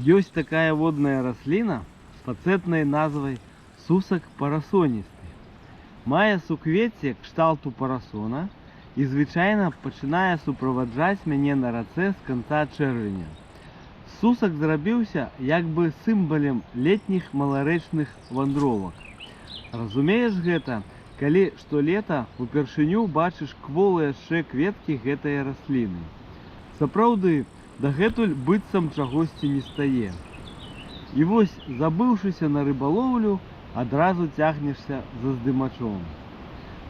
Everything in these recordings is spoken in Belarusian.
Ёсць такая водная расліна з пацэтнай назвай сусак парасоністы. Мае суквецце кшталту парасона і звычайна пачынае суправаджаць мяне на рацэ з канца чэрвеня. Сусак зрабіўся як бы сімвалем летніх маларэчных вандровак. Разумееш гэта, калі штолета упершыню бачыш кволыя яшчэ кветкі гэтай расліны. Сапраўды, дагэтуль быццам чагосьці не стае. І вось, забыўшыся на рыбалоўлю, адразу цягнешся за здымачом.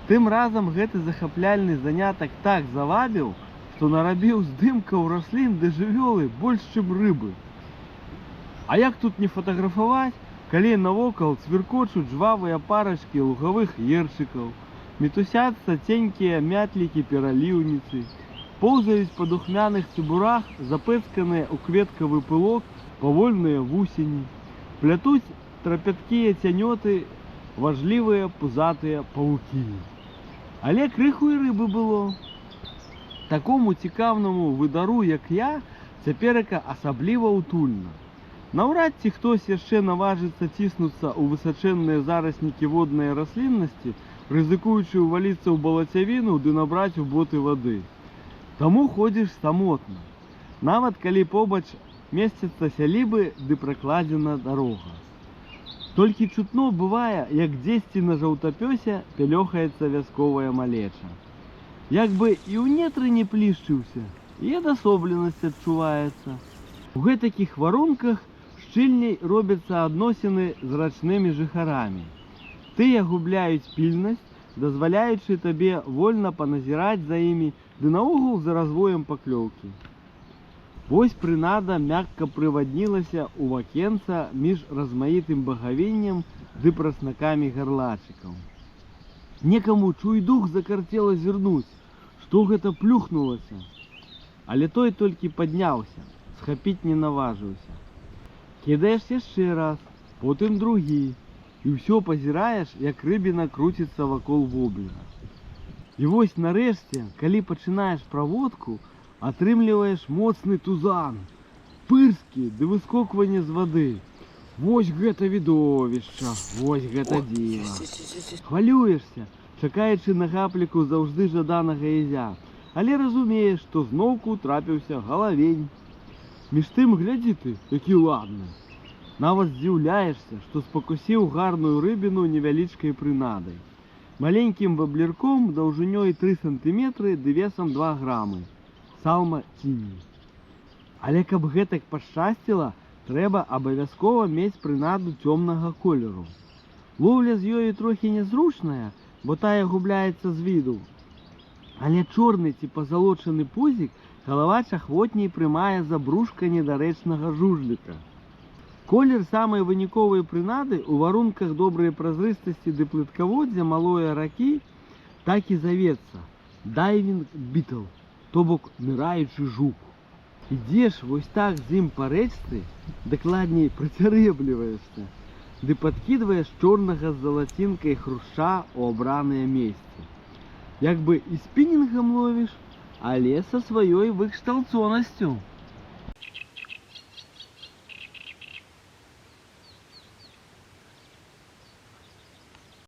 Тым разам гэты захапляльны занятак так завабіў, што нарабіў здымкаў раслін ды жывёлы больш, чым рыбы. А як тут не фатаграфаваць, калі навокал цвіркочуць жвавыя парачкі лугавых ерчыкаў, мітусяцца ценькія мятлікі-пераліўніцы, поўзаюць па духмяных цыбурах запэцканыя ў кветкавы пылок павольныя вусені, плятуць трапяткія цянёты важлівыя пузатыя павукі. Але крыху і рыбы было. Такому цікаўнаму выдару, як я, цяперака асабліва ўтульна. Наўрад ці хтось яшчэ наважыцца ціснуцца ў высачэнныя зараснікі воднай расліннасці, рызыкуючы ўваліцца ў балацявіну ды набраць у боты вады. Таму ходзіш самотна, нават калі побач месцяцца сялібы ды пракладзена дарога. Толькі чутно бывае, як дзесьці на жаўтапёсе пялёхаецца вясковая малеча. Як бы і ў нетры не плішчыўся, і адасобленасць адчуваецца. У гэтакіх варунках шчыльней робяцца адносіны з рачнымі жыхарамі. Тыя губляюць пільнасць, дазваляючы табе вольна паназіраць за імі ды наогул за развоем паклёўкі. Вось прынада мякка прываднілася ў вакенца між размаітым багавіннем ды праснакамі гарлачыкаў. Некаму чуй дух закарцела зірнуць, што гэта плюхнулася. Але той толькі падняўся, схапіць не наважыўся. Кідаеш яшчэ раз, потым другі, і ўсё пазіраеш, як рыбіна круціцца вакол воблера. І вось нарэшце, калі пачынаеш праводку, атрымліваеш моцны тузан, пырскі ды выскокванне з вады. Вось гэта відовішча, вось гэта дзіва. Хвалюешся, чакаючы на гапліку заўжды жаданага язя, але разумееш, што зноўку трапіўся галавень. Між тым глядзі ты, які ладны. Нават здзіўляешся, што спакусіў гарную рыбіну невялічкай прынадай. Маленькім ваблерком даўжынёй 3 сантыметры ды весам 2 грамы. Салма ціні. Але каб гэтак пашчасціла, трэба абавязкова мець прынаду цёмнага колеру. Лоўля з ёю трохі нязручная, бо тая губляецца з віду. Але чорны ці пазалочаны пузік галавач ахвотней прымае за брушка недарэчнага жужліка. Колер самай выніковай прынады ў варунках добрай празрыстасці ды плыткаводдзя малой ракі так і завецца – дайвінг бітл, то бок ныраючы жук. Ідзеш вось так з ім па рэчцы, дакладней прыцярэбліваешся, ды падкідваеш чорнага з залацінкай хрушча ў абраныя месцы. Як бы і спінінгам ловіш, але са сваёй выкшталцонасцю.